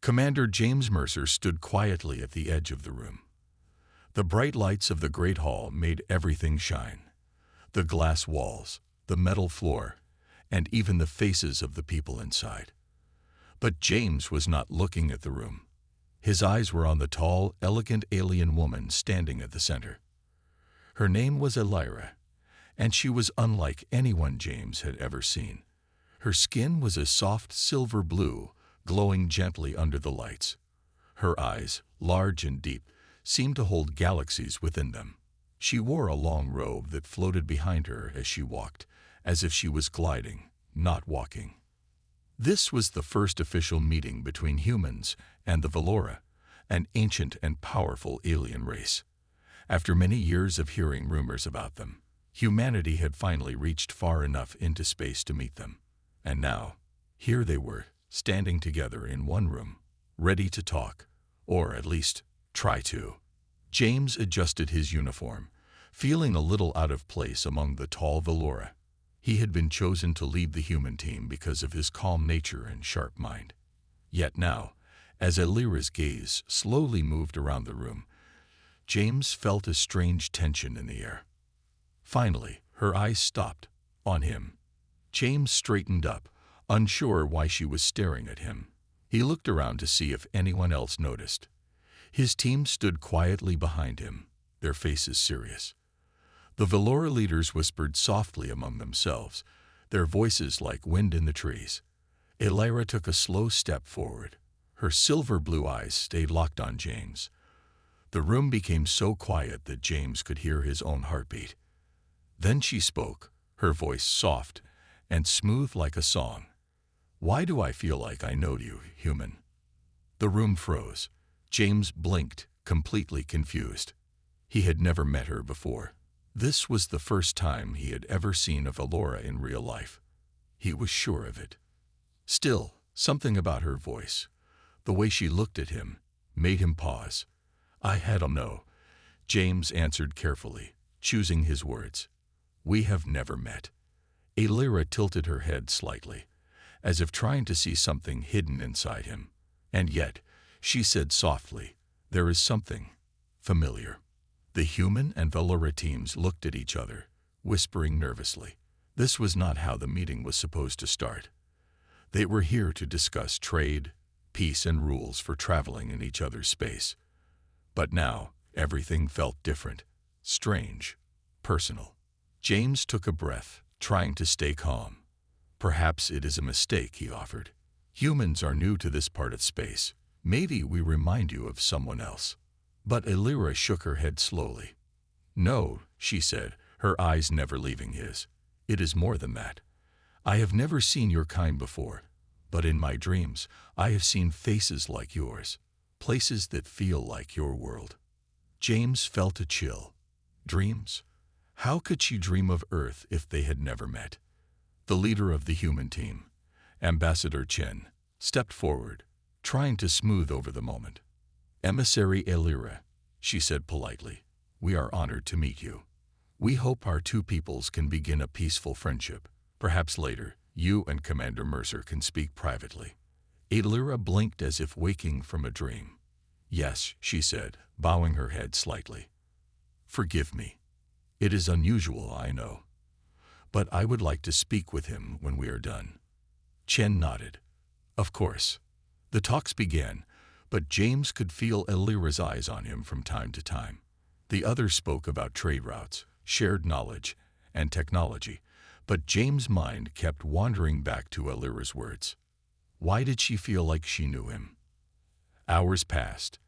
Commander James Mercer stood quietly at the edge of the room. The bright lights of the great hall made everything shine. The glass walls, the metal floor, and even the faces of the people inside. But James was not looking at the room. His eyes were on the tall, elegant alien woman standing at the center. Her name was Elira, and she was unlike anyone James had ever seen. Her skin was a soft silver blue, glowing gently under the lights. Her eyes, large and deep, seemed to hold galaxies within them. She wore a long robe that floated behind her as she walked, as if she was gliding, not walking. This was the first official meeting between humans and the Valora, an ancient and powerful alien race. After many years of hearing rumors about them, humanity had finally reached far enough into space to meet them. And now, here they were, standing together in one room, ready to talk, or at least try to. James adjusted his uniform, feeling a little out of place among the tall Valora. He had been chosen to lead the human team because of his calm nature and sharp mind. Yet now, as Elira's gaze slowly moved around the room, James felt a strange tension in the air. Finally, her eyes stopped on him. James straightened up, unsure why she was staring at him. He looked around to see if anyone else noticed. His team stood quietly behind him, their faces serious. The Valora leaders whispered softly among themselves, their voices like wind in the trees. Elira took a slow step forward. Her silver blue eyes stayed locked on James. The room became so quiet that James could hear his own heartbeat. Then she spoke, her voice soft and smooth like a song. "Why do I feel like I know you, human?" The room froze. James blinked, completely confused. He had never met her before. This was the first time he had ever seen a Valora in real life. He was sure of it. Still, something about her voice, the way she looked at him, made him pause. "I don't know," James answered carefully, choosing his words. "We have never met." Elira tilted her head slightly, as if trying to see something hidden inside him. And yet, she said softly, "There is something familiar." The human and Valora teams looked at each other, whispering nervously. This was not how the meeting was supposed to start. They were here to discuss trade, peace, and rules for traveling in each other's space. But now, everything felt different, strange, personal. James took a breath, trying to stay calm. "Perhaps it is a mistake," he offered. "Humans are new to this part of space. Maybe we remind you of someone else." But Elira shook her head slowly. "No," she said, her eyes never leaving his. "It is more than that. I have never seen your kind before, but in my dreams I have seen faces like yours, places that feel like your world." James felt a chill. Dreams? How could she dream of Earth if they had never met? The leader of the human team, Ambassador Chen, stepped forward, trying to smooth over the moment. "Emissary Elira," she said politely, "we are honored to meet you. We hope our two peoples can begin a peaceful friendship. Perhaps later, you and Commander Mercer can speak privately." Elira blinked as if waking from a dream. "Yes," she said, bowing her head slightly. "Forgive me. It is unusual, I know. But I would like to speak with him when we are done." Chen nodded. Of course. The talks began, but James could feel Elira's eyes on him from time to time. The others spoke about trade routes, shared knowledge, and technology, but James' mind kept wandering back to Elira's words. Why did she feel like she knew him? Hours passed,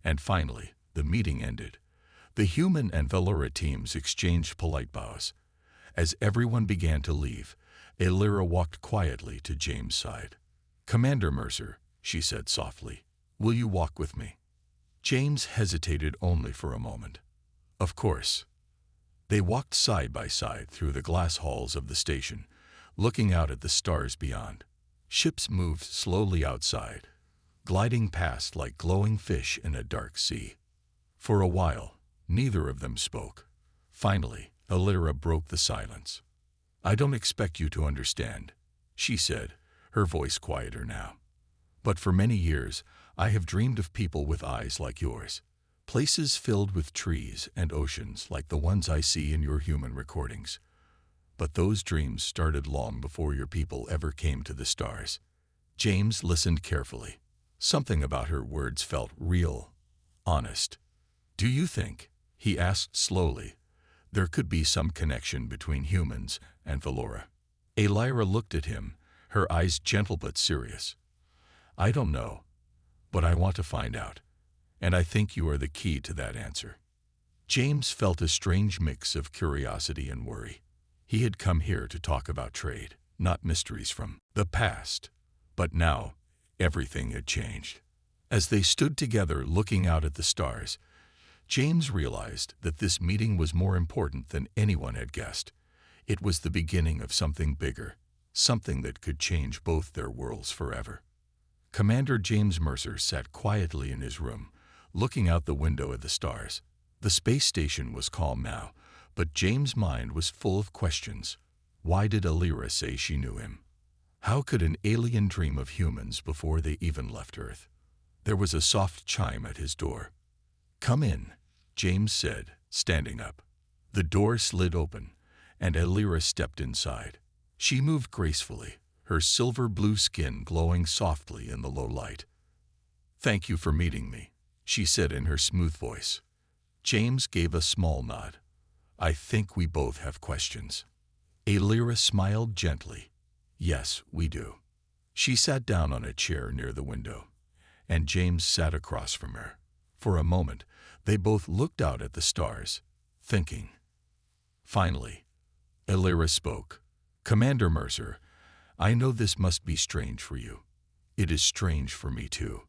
and finally, the meeting ended. The human and Valora teams exchanged polite bows. As everyone began to leave, Elira walked quietly to James' side. "Commander Mercer," she said softly, "will you walk with me?" James hesitated only for a moment. Of course. They walked side by side through the glass halls of the station, looking out at the stars beyond. Ships moved slowly outside, gliding past like glowing fish in a dark sea. For a while, neither of them spoke. Finally, Elira broke the silence. "I don't expect you to understand," she said, her voice quieter now. But for many years, I have dreamed of people with eyes like yours. Places filled with trees and oceans like the ones I see in your human recordings. But those dreams started long before your people ever came to the stars. James listened carefully. Something about her words felt real, honest. Do you think, he asked slowly, there could be some connection between humans and Valora? Elira looked at him, her eyes gentle but serious. I don't know, but I want to find out, and I think you are the key to that answer. James felt a strange mix of curiosity and worry. He had come here to talk about trade, not mysteries from the past. But now, everything had changed. As they stood together looking out at the stars, James realized that this meeting was more important than anyone had guessed. It was the beginning of something bigger, something that could change both their worlds forever. Commander James Mercer sat quietly in his room, looking out the window at the stars. The space station was calm now, but James' mind was full of questions. Why did Elira say she knew him? How could an alien dream of humans before they even left Earth? There was a soft chime at his door. Come in, James said, standing up. The door slid open, and Elira stepped inside. She moved gracefully, her silver-blue skin glowing softly in the low light. Thank you for meeting me, she said in her smooth voice. James gave a small nod. I think we both have questions. Elira smiled gently. Yes, we do. She sat down on a chair near the window, and James sat across from her. For a moment, they both looked out at the stars, thinking. Finally, Elira spoke. Commander Mercer, I know this must be strange for you. It is strange for me too.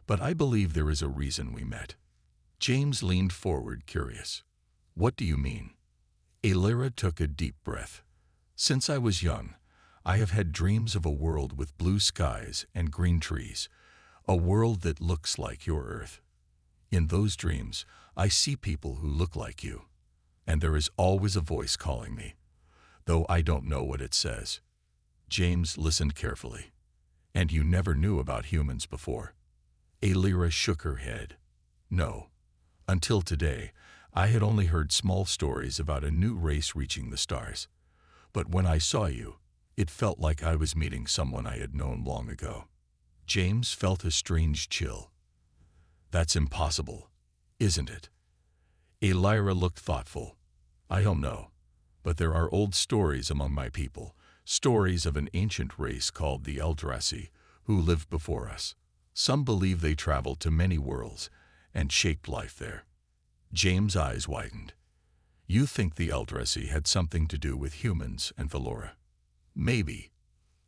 But I believe there is a reason we met. James leaned forward, curious. What do you mean? Elira took a deep breath. Since I was young, I have had dreams of a world with blue skies and green trees, a world that looks like your Earth. In those dreams, I see people who look like you, and there is always a voice calling me, though I don't know what it says. James listened carefully. And you never knew about humans before? Elira shook her head. No. Until today, I had only heard small stories about a new race reaching the stars. But when I saw you, it felt like I was meeting someone I had known long ago. James felt a strange chill. That's impossible, isn't it? Elira looked thoughtful. I don't know, but there are old stories among my people, stories of an ancient race called the Eldrazi, who lived before us. Some believe they traveled to many worlds and shaped life there. James' eyes widened. You think the Eldrazi had something to do with humans and Valora? Maybe,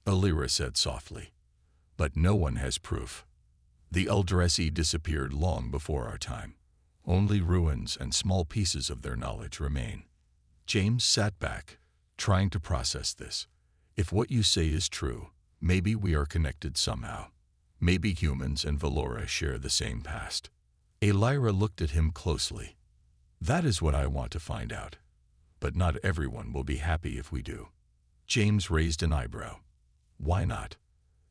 Elira said softly, but no one has proof. The Eldrazi disappeared long before our time. Only ruins and small pieces of their knowledge remain. James sat back, trying to process this. If what you say is true, maybe we are connected somehow. Maybe humans and Valora share the same past. Elira looked at him closely. That is what I want to find out. But not everyone will be happy if we do. James raised an eyebrow. Why not?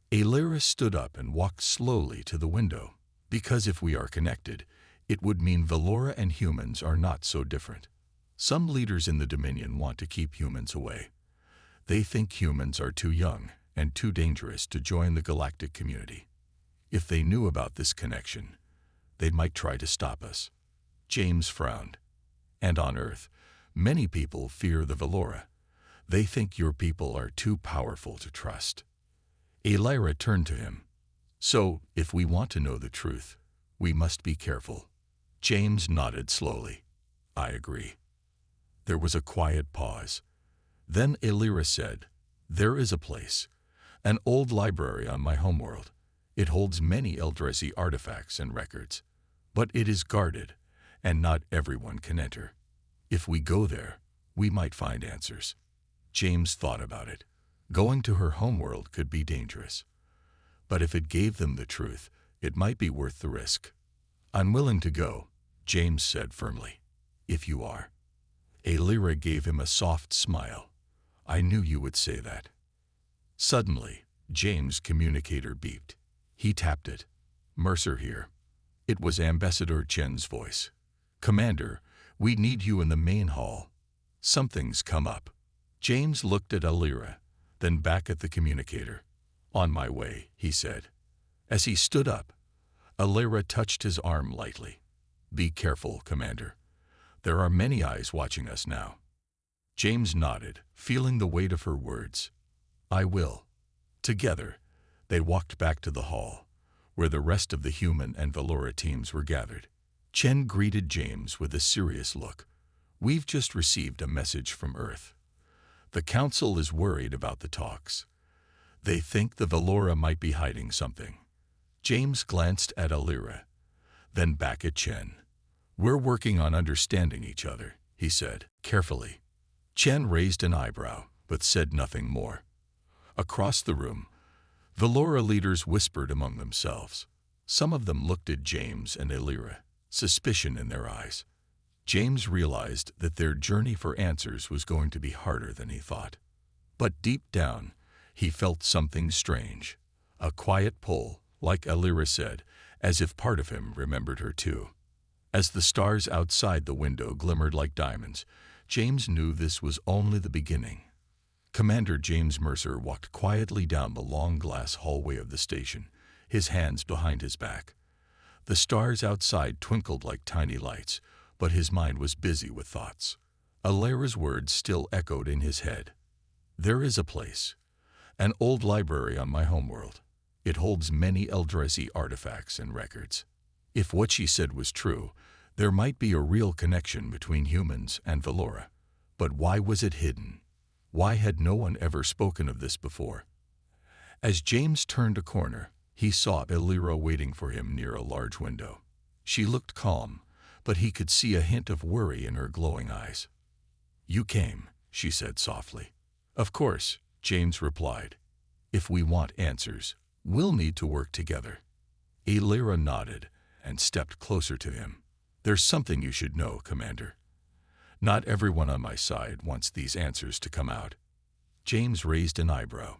Elira stood up and walked slowly to the window. Because if we are connected, it would mean Valora and humans are not so different. Some leaders in the Dominion want to keep humans away. They think humans are too young and too dangerous to join the galactic community. If they knew about this connection, they might try to stop us. James frowned. And on Earth, many people fear the Valora. They think your people are too powerful to trust. Elira turned to him. So, if we want to know the truth, we must be careful. James nodded slowly. I agree. There was a quiet pause. Then Elira said, there is a place, an old library on my homeworld. It holds many Eldrazi artifacts and records, but it is guarded, and not everyone can enter. If we go there, we might find answers. James thought about it. Going to her homeworld could be dangerous. But if it gave them the truth, it might be worth the risk. I'm willing to go, James said firmly. If you are. Elira gave him a soft smile. I knew you would say that. Suddenly, James' communicator beeped. He tapped it. "Mercer here." It was Ambassador Chen's voice. "Commander, we need you in the main hall. Something's come up." James looked at Alira, then back at the communicator. "On my way," he said. As he stood up, Alira touched his arm lightly. "Be careful, Commander. There are many eyes watching us now." James nodded, feeling the weight of her words. "I will." Together, they walked back to the hall, where the rest of the human and Valora teams were gathered. Chen greeted James with a serious look. "We've just received a message from Earth. The Council is worried about the talks. They think the Valora might be hiding something." James glanced at Alira, then back at Chen. "We're working on understanding each other," he said, carefully. Chen raised an eyebrow, but said nothing more. Across the room, Valora leaders whispered among themselves. Some of them looked at James and Alira, suspicion in their eyes. James realized that their journey for answers was going to be harder than he thought. But deep down, he felt something strange. A quiet pull, like Alira said, as if part of him remembered her too. As the stars outside the window glimmered like diamonds, James knew this was only the beginning. Commander James Mercer walked quietly down the long glass hallway of the station, his hands behind his back. The stars outside twinkled like tiny lights, but his mind was busy with thoughts. Alira's words still echoed in his head. "There is a place, an old library on my homeworld. It holds many Eldrazi artifacts and records. If what she said was true, there might be a real connection between humans and Valora. But why was it hidden? Why had no one ever spoken of this before?" As James turned a corner, he saw Alira waiting for him near a large window. She looked calm, but he could see a hint of worry in her glowing eyes. "You came," she said softly. "Of course," James replied. "If we want answers, we'll need to work together." Alira nodded and stepped closer to him. "There's something you should know, Commander. Not everyone on my side wants these answers to come out." James raised an eyebrow.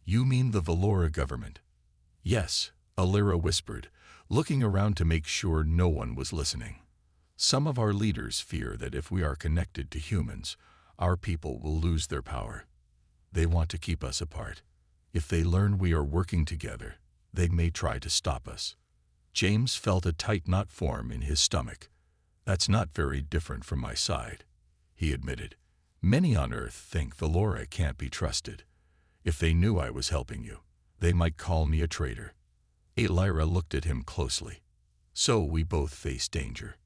"You mean the Valora government?" "Yes," Alira whispered, looking around to make sure no one was listening. "Some of our leaders fear that if we are connected to humans, our people will lose their power. They want to keep us apart. If they learn we are working together, they may try to stop us." James felt a tight knot form in his stomach. "That's not very different from my side," he admitted. "Many on Earth think Valora can't be trusted. If they knew I was helping you, they might call me a traitor." Alira looked at him closely. "So we both face danger."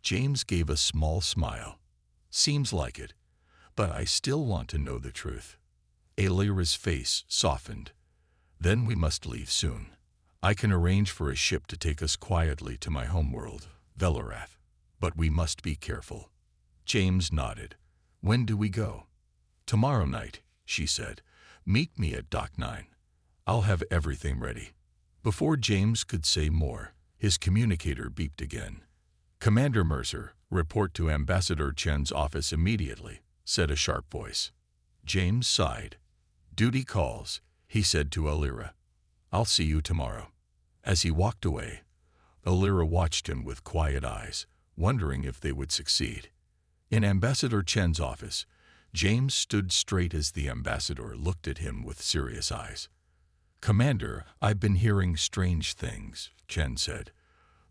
James gave a small smile. "Seems like it, but I still want to know the truth." Alira's face softened. "Then we must leave soon. I can arrange for a ship to take us quietly to my homeworld, Velorath. But we must be careful." James nodded. "When do we go?" "Tomorrow night," she said. "Meet me at Dock 9. I'll have everything ready." Before James could say more, his communicator beeped again. "Commander Mercer, report to Ambassador Chen's office immediately," said a sharp voice. James sighed. "Duty calls," he said to Alira. "I'll see you tomorrow." As he walked away, Alira watched him with quiet eyes, wondering if they would succeed. In Ambassador Chen's office, James stood straight as the ambassador looked at him with serious eyes. "Commander, I've been hearing strange things," Chen said.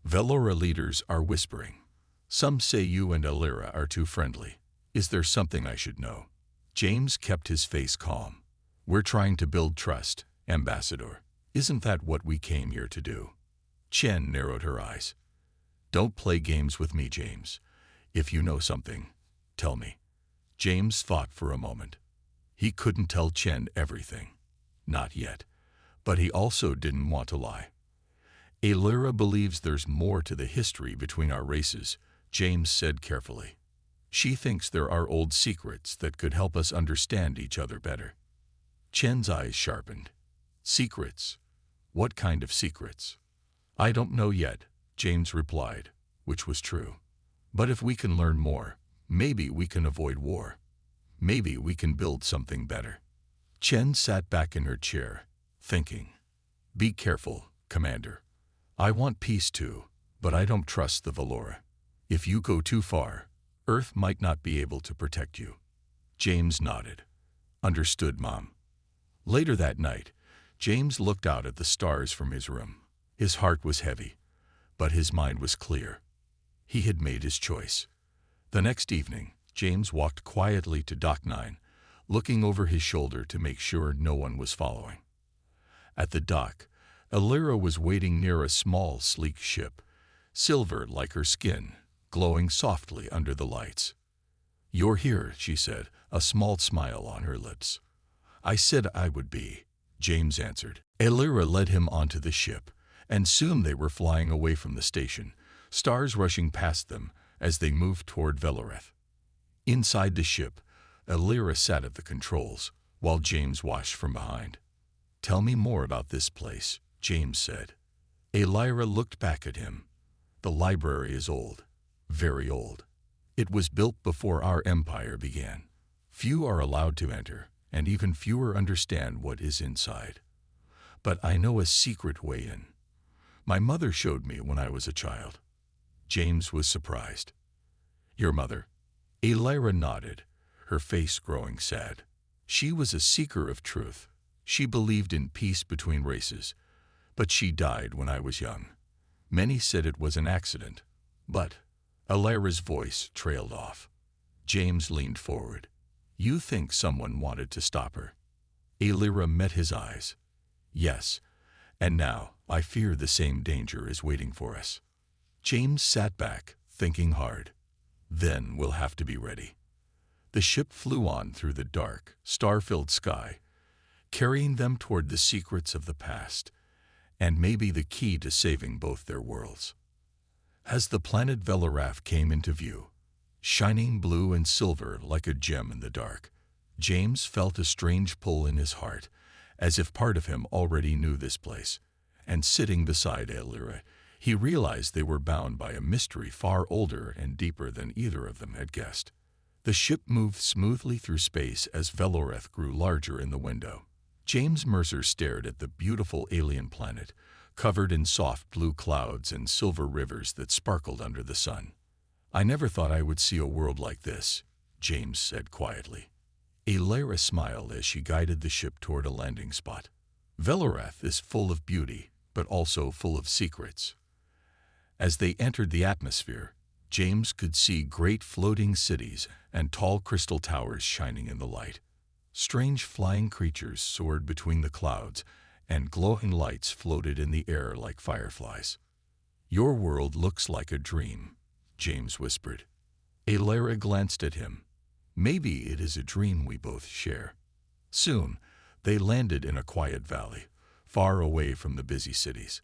"Valora leaders are whispering. Some say you and Alira are too friendly. Is there something I should know?" James kept his face calm. "We're trying to build trust, Ambassador. Isn't that what we came here to do?" Chen narrowed her eyes. "Don't play games with me, James. If you know something, tell me." James thought for a moment. He couldn't tell Chen everything. Not yet. But he also didn't want to lie. "Alira believes there's more to the history between our races," James said carefully. "She thinks there are old secrets that could help us understand each other better." Chen's eyes sharpened. "Secrets? What kind of secrets?" "I don't know yet," James replied, which was true. "But if we can learn more, maybe we can avoid war. Maybe we can build something better." Chen sat back in her chair, thinking. "Be careful, "Commander, I want peace too, but I don't trust the Valora. If you go too far, Earth might not be able to protect you." James nodded. "Understood, Mom." Later that night, James looked out at the stars from his room. His heart was heavy, but his mind was clear. He had made his choice. The next evening, James walked quietly to Dock 9, looking over his shoulder to make sure no one was following. At the dock, Elira was waiting near a small, sleek ship, silver like her skin, glowing softly under the lights. "You're here," she said, a small smile on her lips. "I said I would be," James answered. Elira led him onto the ship, and soon they were flying away from the station, stars rushing past them as they moved toward Veloreth. Inside the ship, Elira sat at the controls, while James watched from behind. "Tell me more about this place," James said. Elira looked back at him. "The library is old, very old. It was built before our empire began. Few are allowed to enter, and even fewer understand what is inside. But I know a secret way in. My mother showed me when I was a child." James was surprised. "Your mother?" Elira nodded, her face growing sad. "She was a seeker of truth. She believed in peace between races, but she died when I was young. Many said it was an accident, but—" Elira's voice trailed off. James leaned forward. "You think someone wanted to stop her?" Elira met his eyes. "Yes, and now I fear the same danger is waiting for us." James sat back, thinking hard. "Then we'll have to be ready." The ship flew on through the dark, star-filled sky, carrying them toward the secrets of the past, and maybe the key to saving both their worlds. As the planet Veloraf came into view, shining blue and silver like a gem in the dark, James felt a strange pull in his heart, as if part of him already knew this place. And sitting beside Elira, he realized they were bound by a mystery far older and deeper than either of them had guessed. The ship moved smoothly through space as Veloreth grew larger in the window. James Mercer stared at the beautiful alien planet, covered in soft blue clouds and silver rivers that sparkled under the sun. "I never thought I would see a world like this," James said quietly. Elira smiled as she guided the ship toward a landing spot. "Veloreth is full of beauty, but also full of secrets." As they entered the atmosphere, James could see great floating cities and tall crystal towers shining in the light. Strange flying creatures soared between the clouds, and glowing lights floated in the air like fireflies. "Your world looks like a dream," James whispered. Elira glanced at him. "Maybe it is a dream we both share." Soon, they landed in a quiet valley, far away from the busy cities.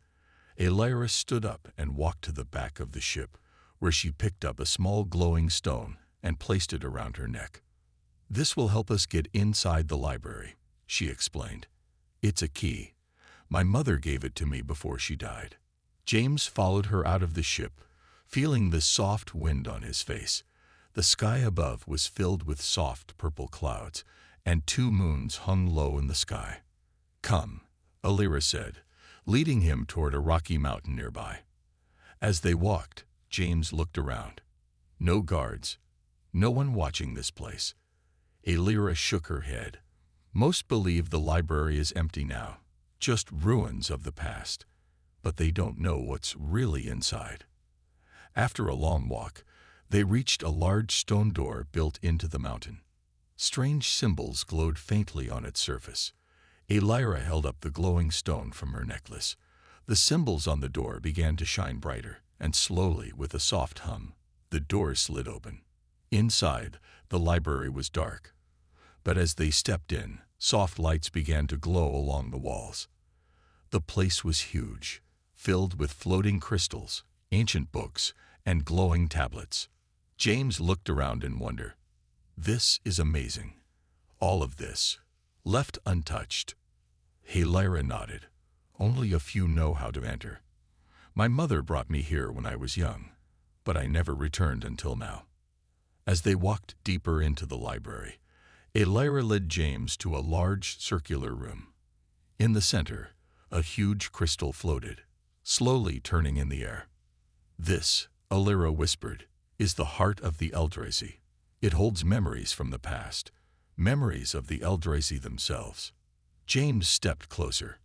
Elira stood up and walked to the back of the ship, where she picked up a small glowing stone and placed it around her neck. "This will help us get inside the library," she explained. "It's a key. My mother gave it to me before she died." James followed her out of the ship, feeling the soft wind on his face. The sky above was filled with soft purple clouds, and 2 moons hung low in the sky. "Come," Elira said, leading him toward a rocky mountain nearby. As they walked, James looked around. No guards, no one watching this place. Elira shook her head. "Most believe the library is empty now, just ruins of the past, but they don't know what's really inside." After a long walk, they reached a large stone door built into the mountain. Strange symbols glowed faintly on its surface. Elira held up the glowing stone from her necklace. The symbols on the door began to shine brighter, and slowly, with a soft hum, the door slid open. Inside, the library was dark, but as they stepped in, soft lights began to glow along the walls. The place was huge, filled with floating crystals, ancient books, and glowing tablets. James looked around in wonder. "This is amazing. All of this, left untouched." Elira nodded. "Only a few know how to enter. My mother brought me here when I was young, but I never returned until now." As they walked deeper into the library, Elira led James to a large circular room. In the center, A huge crystal floated, slowly turning in the air. "This," Alira whispered, "is the heart of the Eldrazi. It holds memories from the past, memories of the Eldrazi themselves." James stepped closer.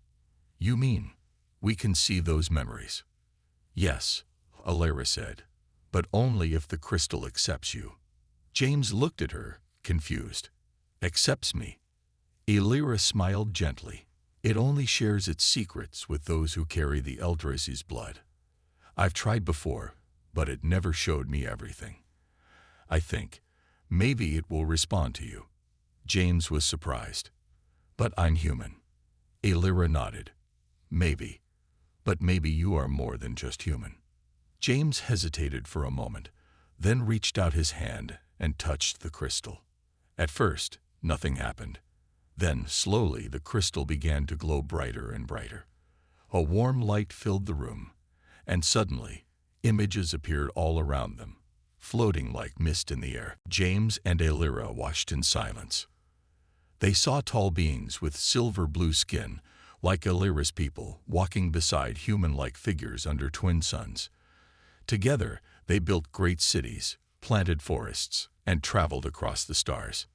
"You mean we can see those memories?" "Yes," Alira said, "but only if the crystal accepts you." James looked at her, confused. "Accepts me?" Alira smiled gently. "It only shares its secrets with those who carry the Eldrazi's blood. I've tried before, but it never showed me everything. I think maybe it will respond to you." James was surprised. "But I'm human." Alira nodded. "Maybe, but maybe you are more than just human." James hesitated for a moment, then reached out his hand and touched the crystal. At first, nothing happened. Then, slowly, the crystal began to glow brighter and brighter. A warm light filled the room, and suddenly, images appeared all around them, floating like mist in the air. James and Alira watched in silence. They saw tall beings with silver-blue skin, like Alira's people, walking beside human-like figures under twin suns. Together, they built great cities, planted forests, and traveled across the stars.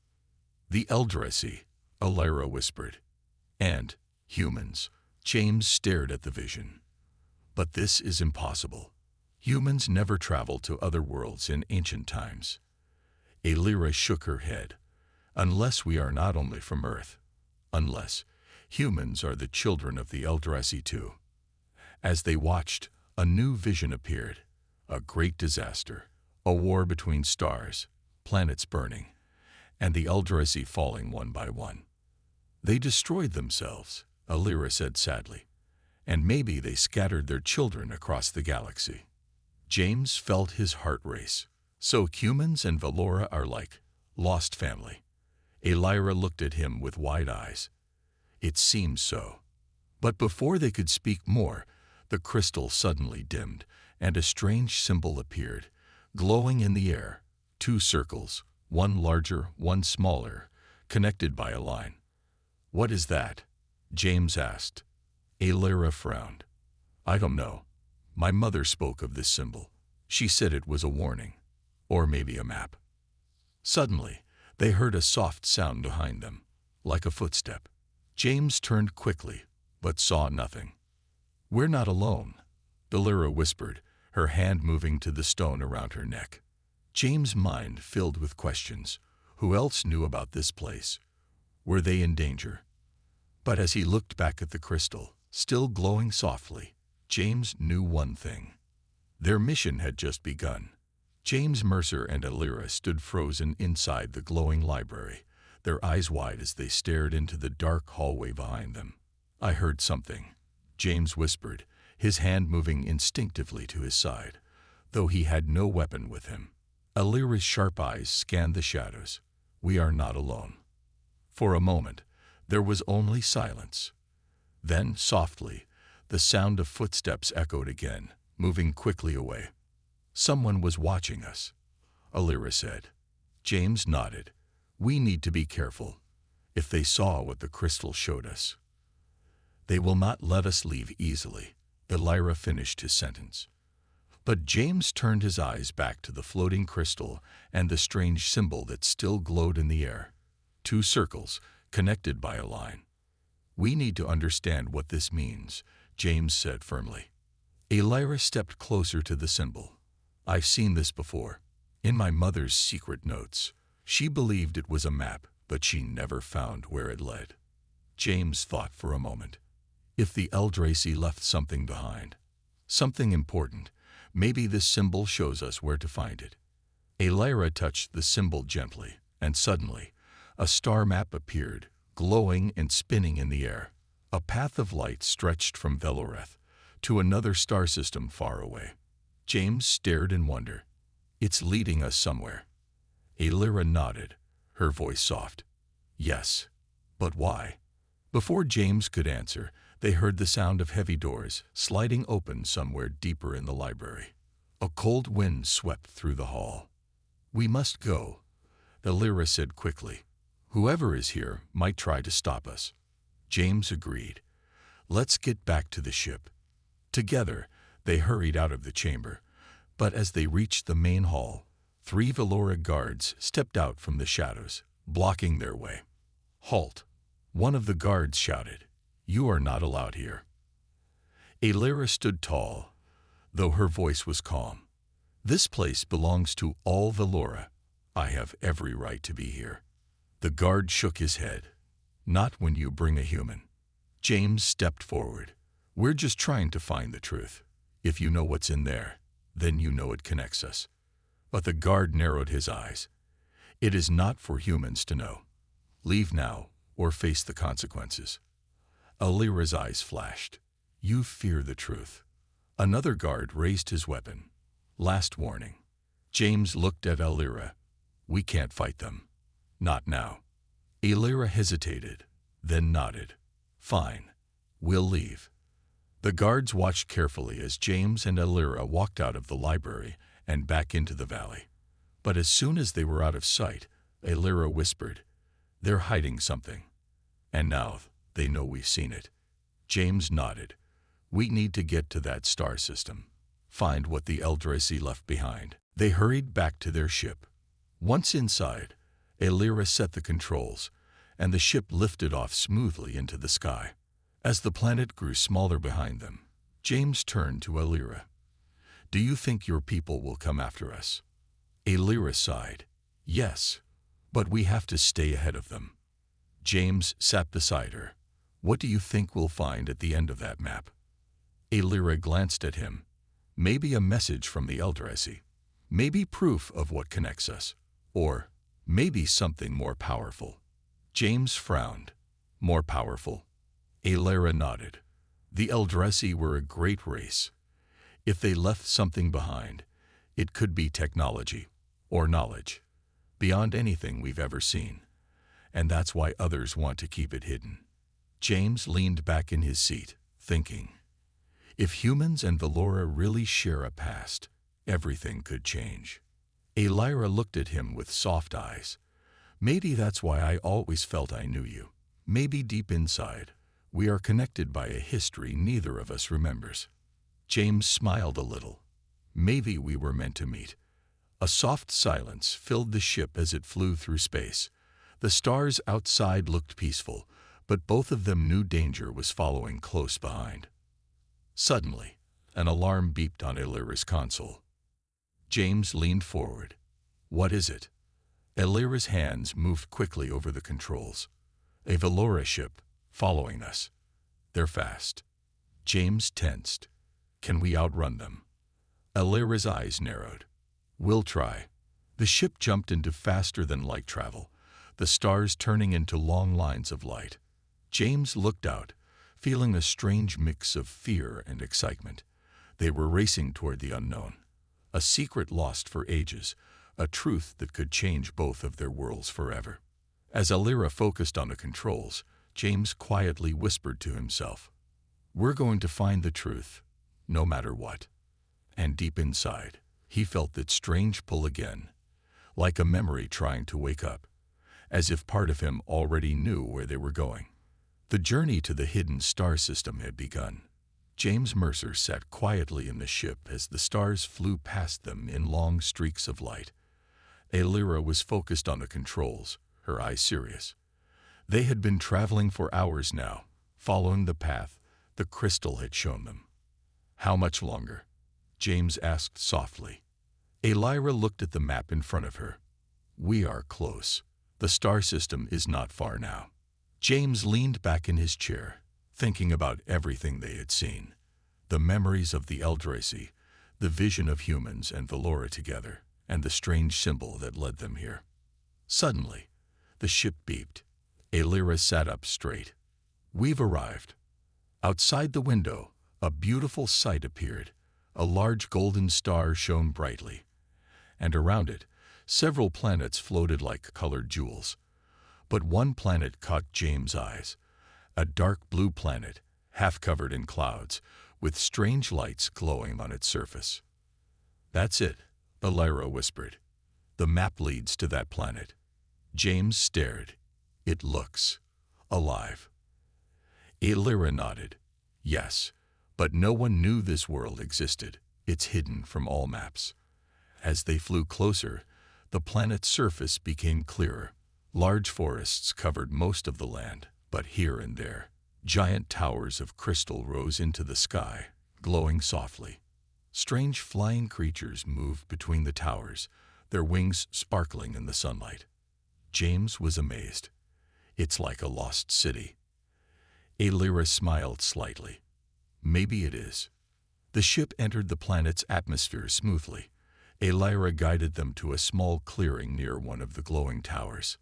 "The Eldrazi," Alira whispered. "And humans." James stared at the vision. "But this is impossible. Humans never traveled to other worlds in ancient times." Alira shook her head. "Unless we are not only from Earth. Unless humans are the children of the Eldrazi too." As they watched, a new vision appeared. A great disaster. A war between stars, planets burning, and the Eldrazi falling one by one. "They destroyed themselves," Alira said sadly. "And maybe they scattered their children across the galaxy." James felt his heart race. "So humans and Valora are like lost family." Alira looked at him with wide eyes. "It seems so." But before they could speak more, the crystal suddenly dimmed, and a strange symbol appeared, glowing in the air. Two circles, one larger, one smaller, connected by a line. "What is that?" James asked. Alira frowned. "I don't know. My mother spoke of this symbol. She said it was a warning, or maybe a map." Suddenly, they heard a soft sound behind them, like a footstep. James turned quickly, but saw nothing. "We're not alone," Alira whispered, her hand moving to the stone around her neck. James' mind filled with questions. Who else knew about this place? Were they in danger? But as he looked back at the crystal, still glowing softly, James knew one thing. Their mission had just begun. James Mercer and Alira stood frozen inside the glowing library, their eyes wide as they stared into the dark hallway behind them. "I heard something," James whispered, his hand moving instinctively to his side, though he had no weapon with him. Alira's sharp eyes scanned the shadows. "We are not alone." For a moment, there was only silence. Then, softly, the sound of footsteps echoed again, moving quickly away. "Someone was watching us," Alira said. James nodded. "We need to be careful. If they saw what the crystal showed us, they will not let us leave easily." Alira finished his sentence. But James turned his eyes back to the floating crystal and the strange symbol that still glowed in the air. Two circles, connected by a line. "We need to understand what this means," James said firmly. Alira stepped closer to the symbol. "I've seen this before. In my mother's secret notes. She believed it was a map, but she never found where it led." James thought for a moment. If the Eldrazi left something behind, something important, maybe this symbol shows us where to find it. Alira touched the symbol gently, and suddenly, a star map appeared, glowing and spinning in the air. A path of light stretched from Veloreth to another star system far away. James stared in wonder. "It's leading us somewhere." Alira nodded, her voice soft. "Yes, but why?" Before James could answer, they heard the sound of heavy doors sliding open somewhere deeper in the library. A cold wind swept through the hall. "We must go," Alira said quickly. "Whoever is here might try to stop us." James agreed. Let's get back to the ship. Together, they hurried out of the chamber, but as they reached the main hall, 3 Valora guards stepped out from the shadows, blocking their way. "Halt!" One of the guards shouted. "You are not allowed here." Aelira stood tall, though her voice was calm. "This place belongs to all Valora. I have every right to be here." The guard shook his head. "Not when you bring a human." James stepped forward. "We're just trying to find the truth. If you know what's in there, then you know it connects us." But the guard narrowed his eyes. "It is not for humans to know. Leave now, or face the consequences." Aelira's eyes flashed. "You fear the truth." Another guard raised his weapon. "Last warning." James looked at Aelira. "We can't fight them. Not now." Aelira hesitated, then nodded. "Fine. We'll leave." The guards watched carefully as James and Aelira walked out of the library and back into the valley. But as soon as they were out of sight, Aelira whispered, "They're hiding something. And now they know we've seen it." James nodded. "We need to get to that star system. Find what the Eldrazi left behind." They hurried back to their ship. Once inside, Aelira set the controls, and the ship lifted off smoothly into the sky. As the planet grew smaller behind them, James turned to Aelira. "Do you think your people will come after us?" Aelira sighed. "Yes, but we have to stay ahead of them." James sat beside her. "What do you think we'll find at the end of that map?" Aelira glanced at him. "Maybe a message from the Eldrazi. Maybe proof of what connects us. Or maybe something more powerful." James frowned. "More powerful?" Aelira nodded. "The Eldrazi were a great race. If they left something behind, it could be technology or knowledge, beyond anything we've ever seen. And that's why others want to keep it hidden." James leaned back in his seat, thinking. If humans and Valora really share a past, everything could change. Aelira looked at him with soft eyes. "Maybe that's why I always felt I knew you. Maybe deep inside, we are connected by a history neither of us remembers." James smiled a little. "Maybe we were meant to meet." A soft silence filled the ship as it flew through space. The stars outside looked peaceful, but both of them knew danger was following close behind. Suddenly, an alarm beeped on Aelira's console. James leaned forward. "What is it?" Aelira's hands moved quickly over the controls. "A Valora ship, following us. They're fast." James tensed. "Can we outrun them?" Aelira's eyes narrowed. "We'll try." The ship jumped into faster-than-light travel, the stars turning into long lines of light. James looked out, feeling a strange mix of fear and excitement. They were racing toward the unknown, a secret lost for ages, a truth that could change both of their worlds forever. As Aelira focused on the controls, James quietly whispered to himself, "We're going to find the truth, no matter what." And deep inside, he felt that strange pull again, like a memory trying to wake up, as if part of him already knew where they were going. The journey to the hidden star system had begun. James Mercer sat quietly in the ship as the stars flew past them in long streaks of light. Aelira was focused on the controls, her eyes serious. They had been traveling for hours now, following the path the crystal had shown them. "How much longer?" James asked softly. Aelira looked at the map in front of her. "We are close. The star system is not far now." James leaned back in his chair, thinking about everything they had seen. The memories of the Eldrazi, the vision of humans and Valora together, and the strange symbol that led them here. Suddenly, the ship beeped. Aelira sat up straight. "We've arrived." Outside the window, a beautiful sight appeared. A large golden star shone brightly, and around it, several planets floated like colored jewels. But one planet caught James' eyes, a dark blue planet, half covered in clouds, with strange lights glowing on its surface. "That's it," Aelira whispered. "The map leads to that planet." James stared. "It looks alive." Aelira nodded. Yes, but no one knew this world existed. It's hidden from all maps. As they flew closer, the planet's surface became clearer. Large forests covered most of the land, but here and there, giant towers of crystal rose into the sky, glowing softly. Strange flying creatures moved between the towers, their wings sparkling in the sunlight. James was amazed. It's like a lost city. Alyra smiled slightly. Maybe it is. The ship entered the planet's atmosphere smoothly. Alyra guided them to a small clearing near one of the glowing towers.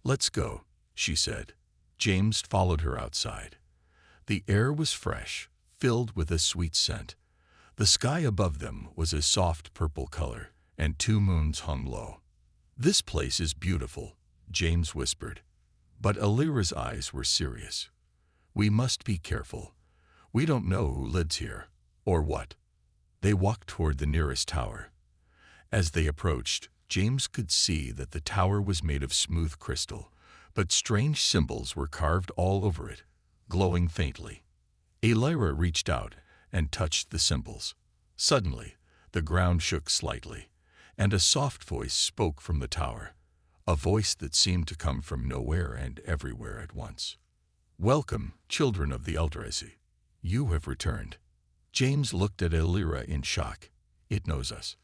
"Let's go," she said. James followed her outside. The air was fresh, filled with a sweet scent. The sky above them was a soft purple color, and 2 moons hung low. "This place is beautiful," James whispered. But Alyra's eyes were serious. "We must be careful. We don't know who lives here, or what." They walked toward the nearest tower. As they approached, James could see that the tower was made of smooth crystal, but strange symbols were carved all over it, glowing faintly. Alyra reached out and touched the symbols. Suddenly, the ground shook slightly, and a soft voice spoke from the tower, a voice that seemed to come from nowhere and everywhere at once. "Welcome, children of the Eldrazi. You have returned." James looked at Alyra in shock. "It knows us."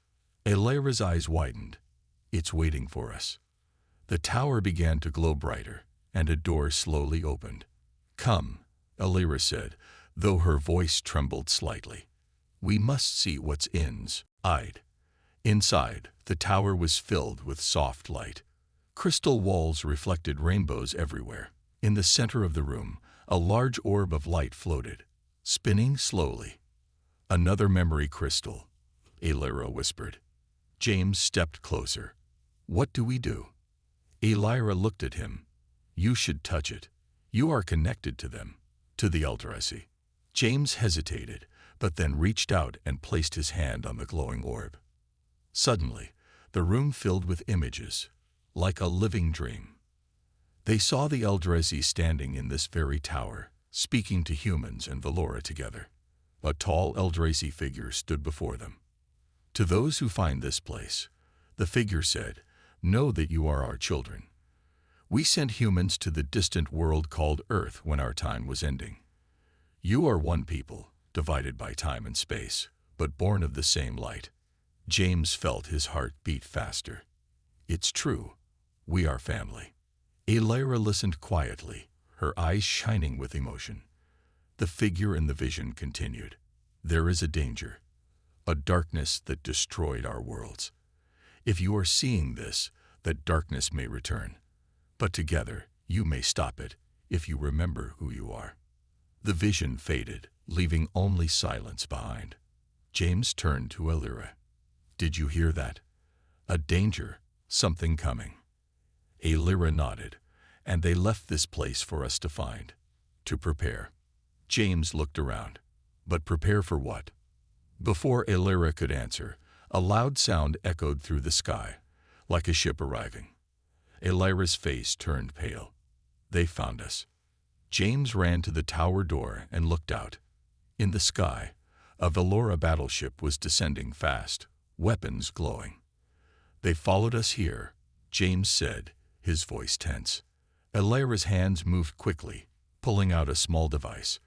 Alyra's eyes widened. "It's waiting for us." The tower began to glow brighter, and a door slowly opened. "Come," Alyra said, though her voice trembled slightly. "We must see what's inside." Inside, the tower was filled with soft light. Crystal walls reflected rainbows everywhere. In the center of the room, a large orb of light floated, spinning slowly. "Another memory crystal," Alyra whispered. James stepped closer. "What do we do?" Alyra looked at him. "You should touch it. You are connected to them, to the Eldrazi." James hesitated, but then reached out and placed his hand on the glowing orb. Suddenly, the room filled with images, like a living dream. They saw the Eldrazi standing in this very tower, speaking to humans and Valora together. A tall Eldrazi figure stood before them. "To those who find this place," the figure said, "know that you are our children. We sent humans to the distant world called Earth when our time was ending. You are one people, divided by time and space, but born of the same light." James felt his heart beat faster. "It's true. We are family." Alyra listened quietly, her eyes shining with emotion. The figure in the vision continued. "There is a danger, a darkness that destroyed our worlds. If you are seeing this, that darkness may return. But together, you may stop it, if you remember who you are." The vision faded, leaving only silence behind. James turned to Alyra. "Did you hear that? A danger, something coming." Alyra nodded, "And they left this place for us to find, to prepare." James looked around. "But prepare for what?" Before Alyra could answer, a loud sound echoed through the sky, like a ship arriving. Alyra's face turned pale. "They found us." James ran to the tower door and looked out. In the sky, a Valora battleship was descending fast, weapons glowing. "They followed us here," James said, his voice tense. Alyra's hands moved quickly, pulling out a small device.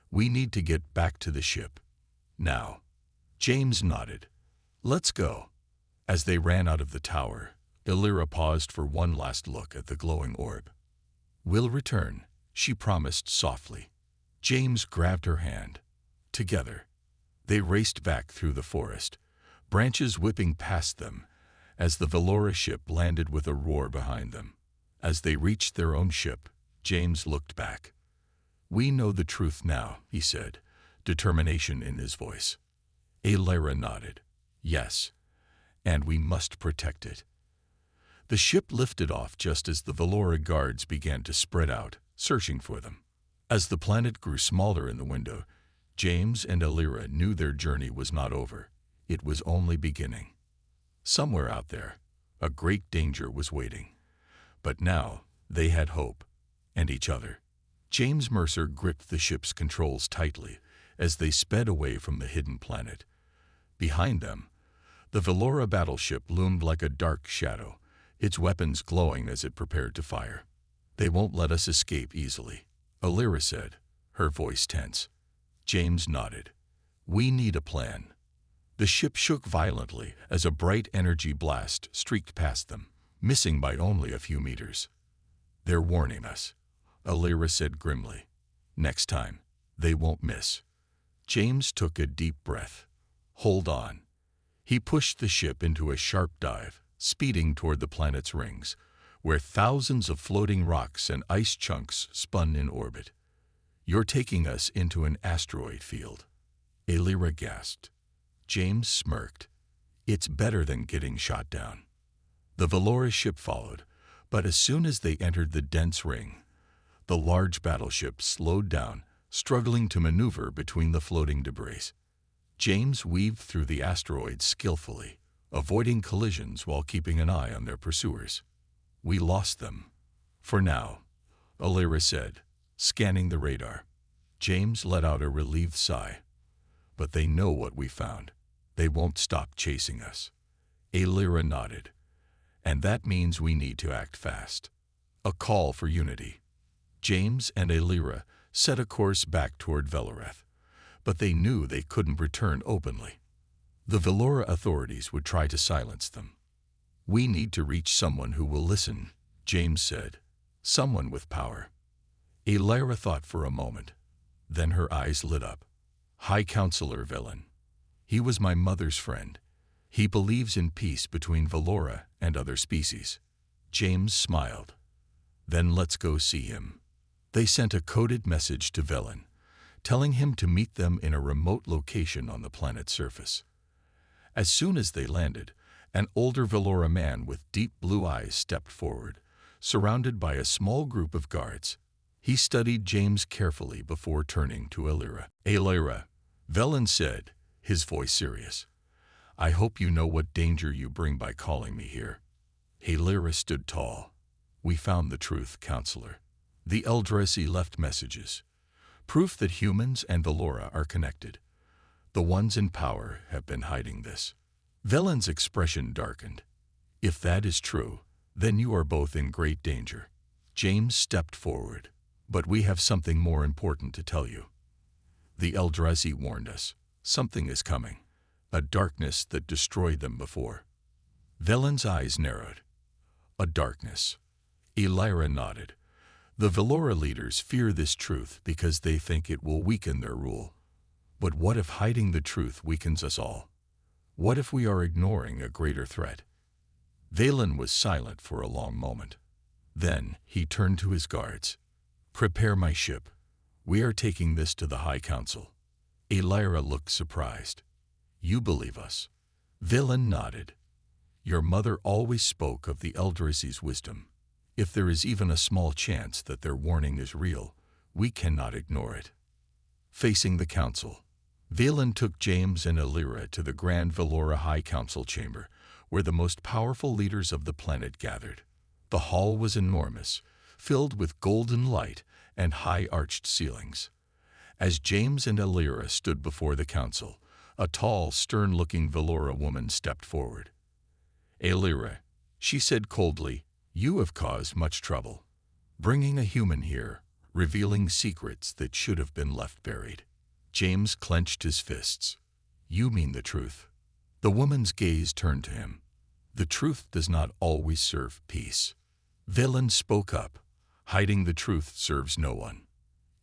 "We need to get back to the ship. Now." James nodded. "Let's go." As they ran out of the tower, Alyra paused for one last look at the glowing orb. "We'll return," she promised softly. James grabbed her hand. Together, they raced back through the forest, branches whipping past them, as the Valora ship landed with a roar behind them. As they reached their own ship, James looked back. "We know the truth now," he said, determination in his voice. Alyra nodded. "Yes, and we must protect it." The ship lifted off just as the Valora guards began to spread out, searching for them. As the planet grew smaller in the window, James and Alyra knew their journey was not over. It was only beginning. Somewhere out there, a great danger was waiting. But now, they had hope, and each other. James Mercer gripped the ship's controls tightly, as they sped away from the hidden planet. Behind them, the Velora battleship loomed like a dark shadow, its weapons glowing as it prepared to fire. "They won't let us escape easily," Alira said, her voice tense. James nodded. "We need a plan." The ship shook violently as a bright energy blast streaked past them, missing by only a few meters. "They're warning us," Alira said grimly. "Next time, they won't miss." James took a deep breath. "Hold on." He pushed the ship into a sharp dive, speeding toward the planet's rings, where thousands of floating rocks and ice chunks spun in orbit. "You're taking us into an asteroid field," Alira gasped. James smirked. "It's better than getting shot down." The Velora ship followed, but as soon as they entered the dense ring, the large battleship slowed down, struggling to maneuver between the floating debris. James weaved through the asteroids skillfully, avoiding collisions while keeping an eye on their pursuers. "We lost them. For now," Alira said, scanning the radar. James let out a relieved sigh. "But they know what we found. They won't stop chasing us." Alira nodded. "And that means we need to act fast." A call for unity. James and Alira set a course back toward Veloreth, but they knew they couldn't return openly. The Velora authorities would try to silence them. "We need to reach someone who will listen," James said. "Someone with power." Alira thought for a moment. Then her eyes lit up. "High Counselor Velen. He was my mother's friend. He believes in peace between Velora and other species." James smiled. "Then let's go see him." They sent a coded message to Velen, telling him to meet them in a remote location on the planet's surface. As soon as they landed, an older Velora man with deep blue eyes stepped forward, surrounded by a small group of guards. He studied James carefully before turning to Alira. "Alira," Velen said, his voice serious. "I hope you know what danger you bring by calling me here." Alira stood tall. "We found the truth, Counselor. The Eldrazi left messages, proof that humans and Velora are connected. The ones in power have been hiding this." Velen's expression darkened. "If that is true, then you are both in great danger." James stepped forward. "But we have something more important to tell you. The Eldrazi warned us. Something is coming. A darkness that destroyed them before." Velen's eyes narrowed. "A darkness." Alira nodded. "The Velora leaders fear this truth because they think it will weaken their rule. But what if hiding the truth weakens us all? What if we are ignoring a greater threat?" Velen was silent for a long moment. Then he turned to his guards. "Prepare my ship. We are taking this to the High Council." Alira looked surprised. "You believe us?" Velen nodded. "Your mother always spoke of the Eldrazi's wisdom. If there is even a small chance that their warning is real, we cannot ignore it." Facing the council, Velen took James and Alira to the Grand Velora High Council chamber, where the most powerful leaders of the planet gathered. The hall was enormous, filled with golden light and high-arched ceilings. As James and Alira stood before the council, a tall, stern-looking Velora woman stepped forward. "Alira," she said coldly, "you have caused much trouble, bringing a human here, revealing secrets that should have been left buried." James clenched his fists. "You mean the truth?" The woman's gaze turned to him. "The truth does not always serve peace." Velen spoke up. "Hiding the truth serves no one.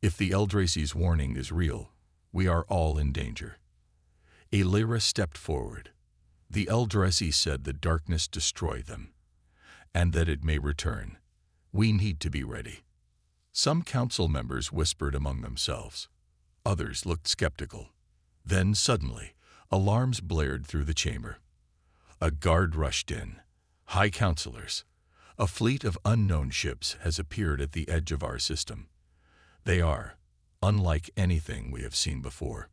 If the Eldrazi's warning is real, we are all in danger." Alira stepped forward. "The Eldrazi said the darkness destroyed them, and that it may return. We need to be ready." Some council members whispered among themselves. Others looked skeptical. Then suddenly, alarms blared through the chamber. A guard rushed in. "High Counselors, a fleet of unknown ships has appeared at the edge of our system. They are unlike anything we have seen before."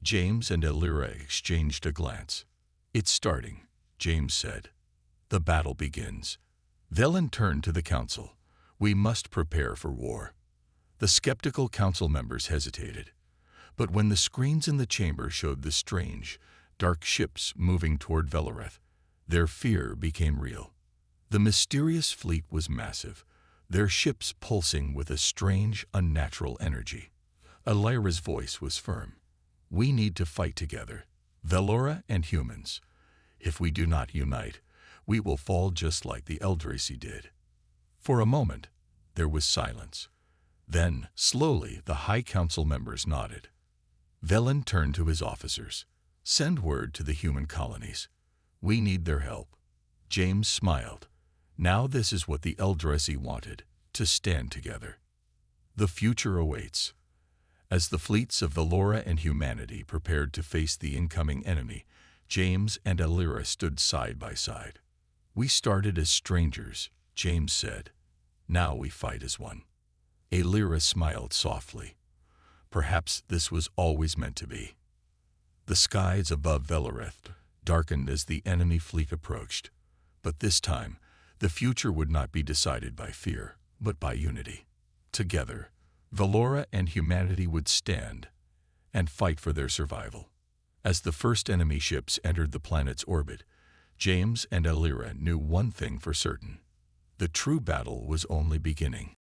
James and Alira exchanged a glance. "It's starting," James said. "The battle begins." Velen turned to the council. "We must prepare for war." The skeptical council members hesitated, But when the screens in the chamber showed the strange, dark ships moving toward Veloreth, their fear became real. The mysterious fleet was massive, their ships pulsing with a strange, unnatural energy. Alira's voice was firm. We need to fight together, Velora and humans. If we do not unite, we will fall just like the Eldrazi did. For a moment, there was silence. Then, slowly, the High Council members nodded. Velen turned to his officers. Send word to the human colonies. We need their help. James smiled. Now this is what the Eldrazi wanted, to stand together. The future awaits. As the fleets of Velora and humanity prepared to face the incoming enemy, James and Alira stood side by side. We started as strangers, James said. Now we fight as one. Alira smiled softly. Perhaps this was always meant to be. The skies above Veloreth darkened as the enemy fleet approached. But this time, the future would not be decided by fear, but by unity. Together, Velora and humanity would stand and fight for their survival. As the first enemy ships entered the planet's orbit, James and Alira knew one thing for certain. The true battle was only beginning.